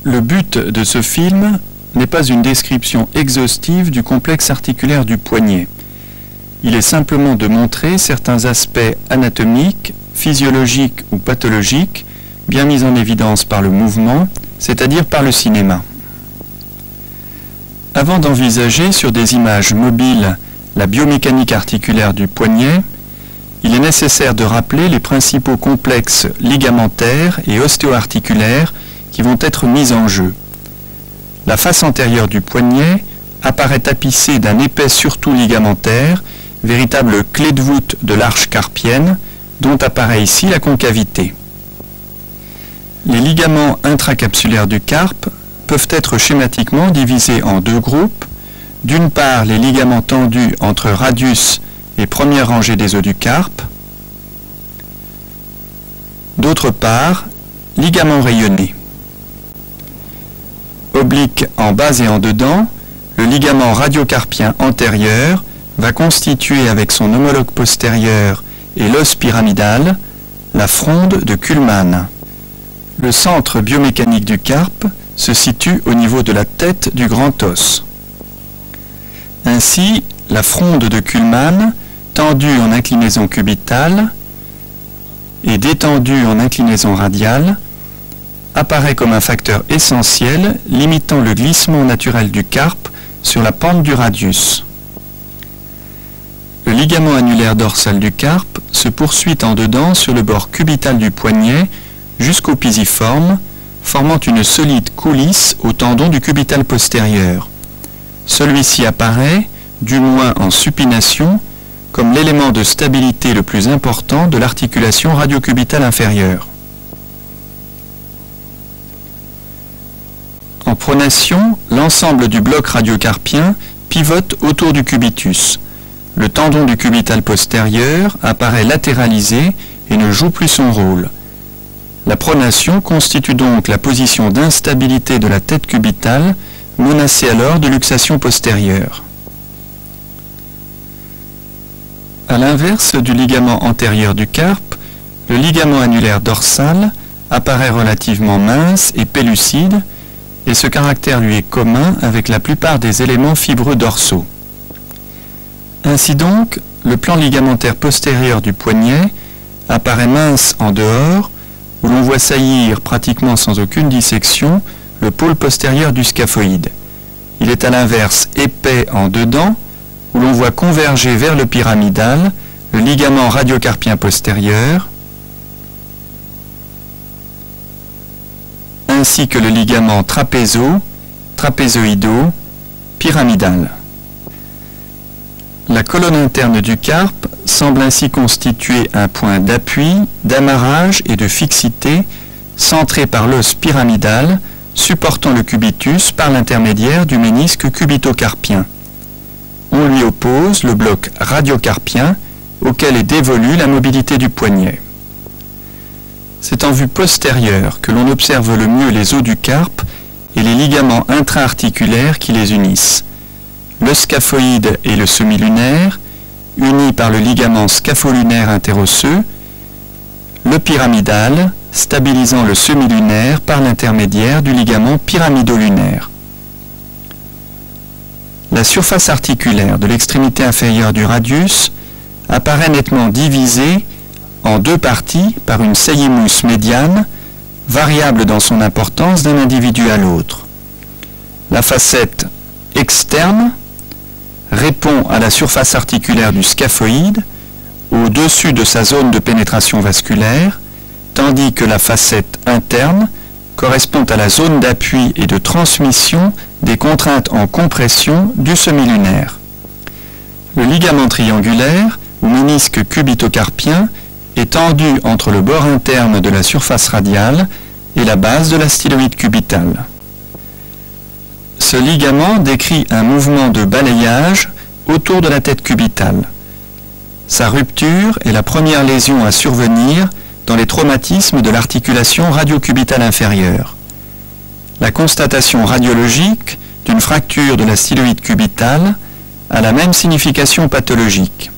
Le but de ce film n'est pas une description exhaustive du complexe articulaire du poignet. Il est simplement de montrer certains aspects anatomiques, physiologiques ou pathologiques, bien mis en évidence par le mouvement, c'est-à-dire par le cinéma. Avant d'envisager sur des images mobiles la biomécanique articulaire du poignet, il est nécessaire de rappeler les principaux complexes ligamentaires et ostéo-articulaires qui vont être mis en jeu. La face antérieure du poignet apparaît tapissée d'un épais surtout ligamentaire, véritable clé de voûte de l'arche carpienne, dont apparaît ici la concavité. Les ligaments intracapsulaires du carpe peuvent être schématiquement divisés en deux groupes. D'une part, les ligaments tendus entre radius et première rangée des os du carpe. D'autre part, ligaments rayonnés. Oblique en bas et en dedans, le ligament radiocarpien antérieur va constituer avec son homologue postérieur et l'os pyramidal la fronde de Kuhlmann. Le centre biomécanique du carpe se situe au niveau de la tête du grand os. Ainsi, la fronde de Kuhlmann, tendue en inclinaison cubitale et détendue en inclinaison radiale, apparaît comme un facteur essentiel limitant le glissement naturel du carpe sur la pente du radius. Le ligament annulaire dorsal du carpe se poursuit en dedans sur le bord cubital du poignet jusqu'au pisiforme, formant une solide coulisse au tendon du cubital postérieur. Celui-ci apparaît, du moins en supination, comme l'élément de stabilité le plus important de l'articulation radiocubitale inférieure. En pronation, l'ensemble du bloc radiocarpien pivote autour du cubitus. Le tendon du cubital postérieur apparaît latéralisé et ne joue plus son rôle. La pronation constitue donc la position d'instabilité de la tête cubitale, menacée alors de luxation postérieure. À l'inverse du ligament antérieur du carpe, le ligament annulaire dorsal apparaît relativement mince et pellucide, et ce caractère lui est commun avec la plupart des éléments fibreux dorsaux. Ainsi donc, le plan ligamentaire postérieur du poignet apparaît mince en dehors, où l'on voit saillir pratiquement sans aucune dissection le pôle postérieur du scaphoïde. Il est à l'inverse épais en dedans, où l'on voit converger vers le pyramidal le ligament radiocarpien postérieur, ainsi que le ligament trapézoïdo-pyramidal. La colonne interne du carpe semble ainsi constituer un point d'appui, d'amarrage et de fixité centré par l'os pyramidal supportant le cubitus par l'intermédiaire du ménisque cubitocarpien. On lui oppose le bloc radiocarpien auquel est dévolue la mobilité du poignet. C'est en vue postérieure que l'on observe le mieux les os du carpe et les ligaments intra-articulaires qui les unissent. Le scaphoïde et le semi-lunaire, unis par le ligament scapho-lunaire interosseux, le pyramidal, stabilisant le semi-lunaire par l'intermédiaire du ligament pyramidolunaire. La surface articulaire de l'extrémité inférieure du radius apparaît nettement divisée en deux parties par une saillimousse médiane, variable dans son importance d'un individu à l'autre. La facette externe répond à la surface articulaire du scaphoïde, au-dessus de sa zone de pénétration vasculaire, tandis que la facette interne correspond à la zone d'appui et de transmission des contraintes en compression du semi-lunaire. Le ligament triangulaire, ou ménisque cubitocarpien, est tendu entre le bord interne de la surface radiale et la base de la styloïde cubitale. Ce ligament décrit un mouvement de balayage autour de la tête cubitale. Sa rupture est la première lésion à survenir dans les traumatismes de l'articulation radiocubitale inférieure. La constatation radiologique d'une fracture de la styloïde cubitale a la même signification pathologique.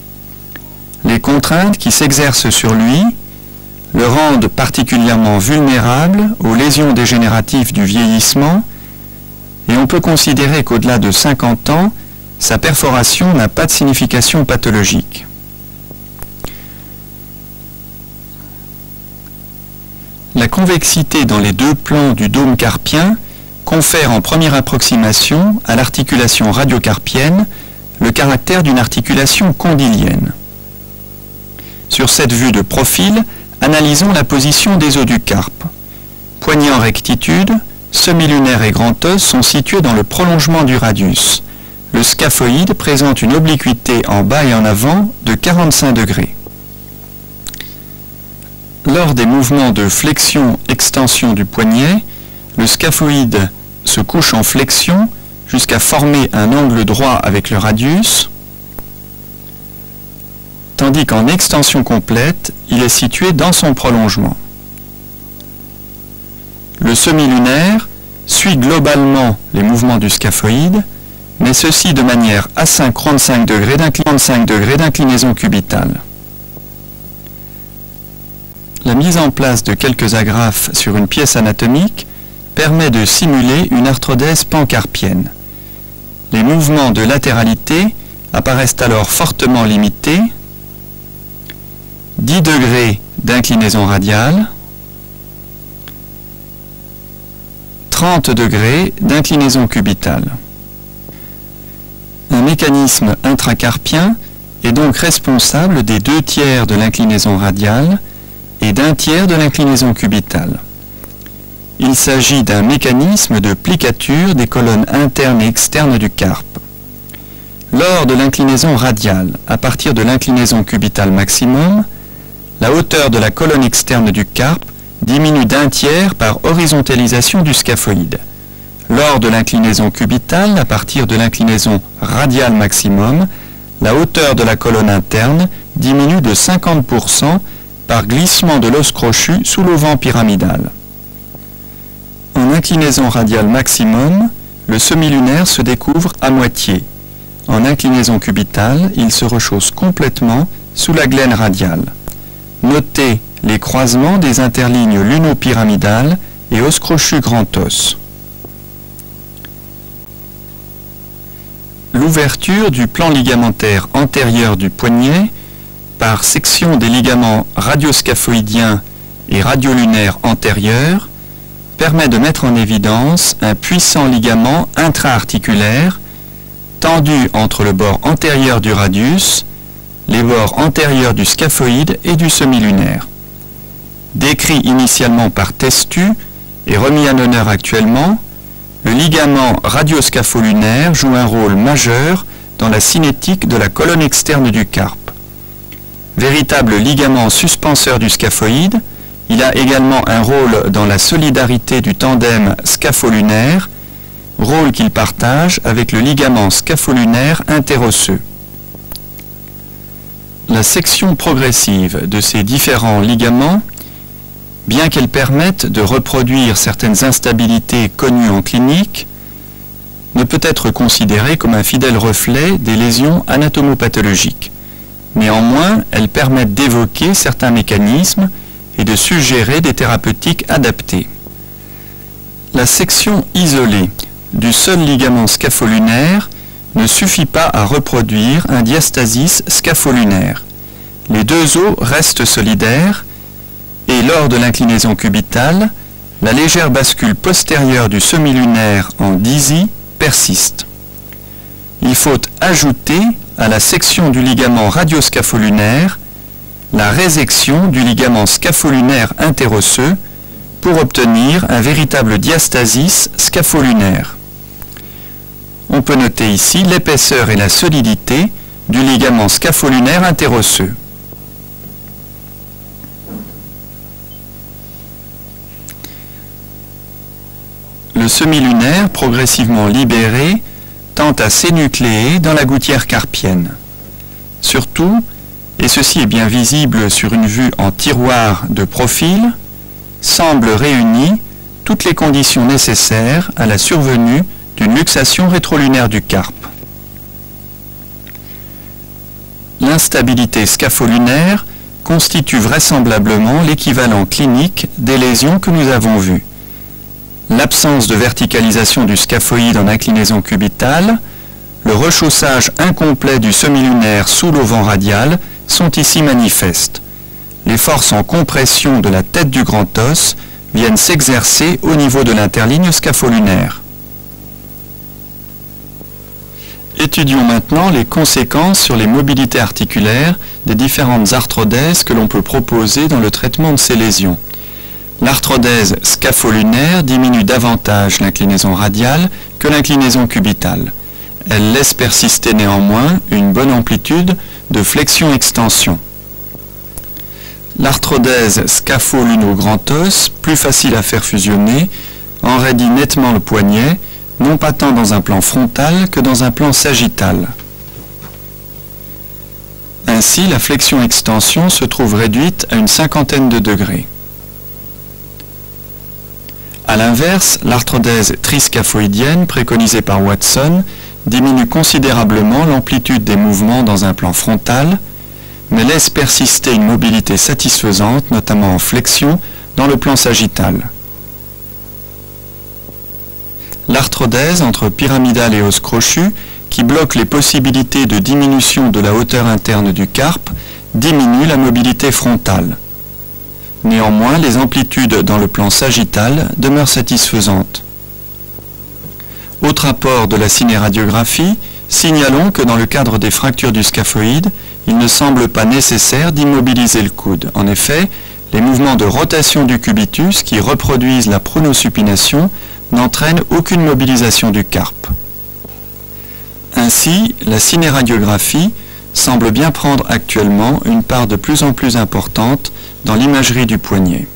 Les contraintes qui s'exercent sur lui, le rendent particulièrement vulnérable aux lésions dégénératives du vieillissement, et on peut considérer qu'au-delà de 50 ans, sa perforation n'a pas de signification pathologique. La convexité dans les deux plans du dôme carpien confère en première approximation à l'articulation radiocarpienne le caractère d'une articulation condylienne. Sur cette vue de profil, analysons la position des os du carpe. Poignet en rectitude, semi-lunaire et grand os sont situés dans le prolongement du radius. Le scaphoïde présente une obliquité en bas et en avant de 45 degrés. Lors des mouvements de flexion-extension du poignet, le scaphoïde se couche en flexion jusqu'à former un angle droit avec le radius, tandis qu'en extension complète, il est situé dans son prolongement. Le semi-lunaire suit globalement les mouvements du scaphoïde, mais ceci de manière asynchrone 5 degrés d'inclinaison cubitale. La mise en place de quelques agrafes sur une pièce anatomique permet de simuler une arthrodèse pancarpienne. Les mouvements de latéralité apparaissent alors fortement limités, 10 degrés d'inclinaison radiale, 30 degrés d'inclinaison cubitale. Un mécanisme intracarpien est donc responsable des 2/3 de l'inclinaison radiale et d'1/3 de l'inclinaison cubitale. Il s'agit d'un mécanisme de plicature des colonnes internes et externes du carpe. Lors de l'inclinaison radiale, à partir de l'inclinaison cubitale maximum, la hauteur de la colonne externe du carpe diminue d'1/3 par horizontalisation du scaphoïde. Lors de l'inclinaison cubitale, à partir de l'inclinaison radiale maximum, la hauteur de la colonne interne diminue de 50% par glissement de l'os crochu sous l'auvent pyramidal. En inclinaison radiale maximum, le semi-lunaire se découvre à moitié. En inclinaison cubitale, il se rechausse complètement sous la glène radiale. Notez les croisements des interlignes luno-pyramidales et os crochu grand os. L'ouverture du plan ligamentaire antérieur du poignet par section des ligaments radioscaphoïdiens et radiolunaires antérieurs permet de mettre en évidence un puissant ligament intra-articulaire tendu entre le bord antérieur du radius, les bords antérieurs du scaphoïde et du semi-lunaire. Décrit initialement par Testu et remis à l'honneur actuellement, le ligament radioscapholunaire joue un rôle majeur dans la cinétique de la colonne externe du carpe. Véritable ligament suspenseur du scaphoïde, il a également un rôle dans la solidarité du tandem scapholunaire, rôle qu'il partage avec le ligament scapholunaire interosseux. La section progressive de ces différents ligaments, bien qu'elle permette de reproduire certaines instabilités connues en clinique, ne peut être considérée comme un fidèle reflet des lésions anatomopathologiques. Néanmoins, elles permettent d'évoquer certains mécanismes et de suggérer des thérapeutiques adaptées. La section isolée du seul ligament scapholunaire ne suffit pas à reproduire un diastasis scapholunaire. Les deux os restent solidaires et lors de l'inclinaison cubitale, la légère bascule postérieure du semi-lunaire en dizzy persiste. Il faut ajouter à la section du ligament radioscapholunaire la résection du ligament scapholunaire interosseux pour obtenir un véritable diastasis scapholunaire. On peut noter ici l'épaisseur et la solidité du ligament scapholunaire interosseux. Le semi-lunaire, progressivement libéré, tend à s'énucléer dans la gouttière carpienne. Surtout, et ceci est bien visible sur une vue en tiroir de profil, semblent réunies toutes les conditions nécessaires à la survenue d'une luxation rétrolunaire du carpe. L'instabilité scapholunaire constitue vraisemblablement l'équivalent clinique des lésions que nous avons vues. L'absence de verticalisation du scaphoïde en inclinaison cubitale, le rechaussage incomplet du semi-lunaire sous l'auvent radial sont ici manifestes. Les forces en compression de la tête du grand os viennent s'exercer au niveau de l'interligne scapho-lunaire. Étudions maintenant les conséquences sur les mobilités articulaires des différentes arthrodèses que l'on peut proposer dans le traitement de ces lésions. L'arthrodèse scapho-lunaire diminue davantage l'inclinaison radiale que l'inclinaison cubitale. Elle laisse persister néanmoins une bonne amplitude de flexion-extension. L'arthrodèse scapho-luno-grand os, plus facile à faire fusionner, enraidit nettement le poignet, non pas tant dans un plan frontal que dans un plan sagittal. Ainsi, la flexion-extension se trouve réduite à une cinquantaine de degrés. A l'inverse, l'arthrodèse triscaphoïdienne préconisée par Watson diminue considérablement l'amplitude des mouvements dans un plan frontal, mais laisse persister une mobilité satisfaisante, notamment en flexion, dans le plan sagittal. L'arthrodèse entre pyramidal et os crochu, qui bloque les possibilités de diminution de la hauteur interne du carpe, diminue la mobilité frontale. Néanmoins, les amplitudes dans le plan sagittal demeurent satisfaisantes. Autre apport de la cinéradiographie, signalons que dans le cadre des fractures du scaphoïde, il ne semble pas nécessaire d'immobiliser le coude. En effet, les mouvements de rotation du cubitus qui reproduisent la pronosupination n'entraînent aucune mobilisation du carpe. Ainsi, la cinéradiographie semble bien prendre actuellement une part de plus en plus importante dans l'imagerie du poignet.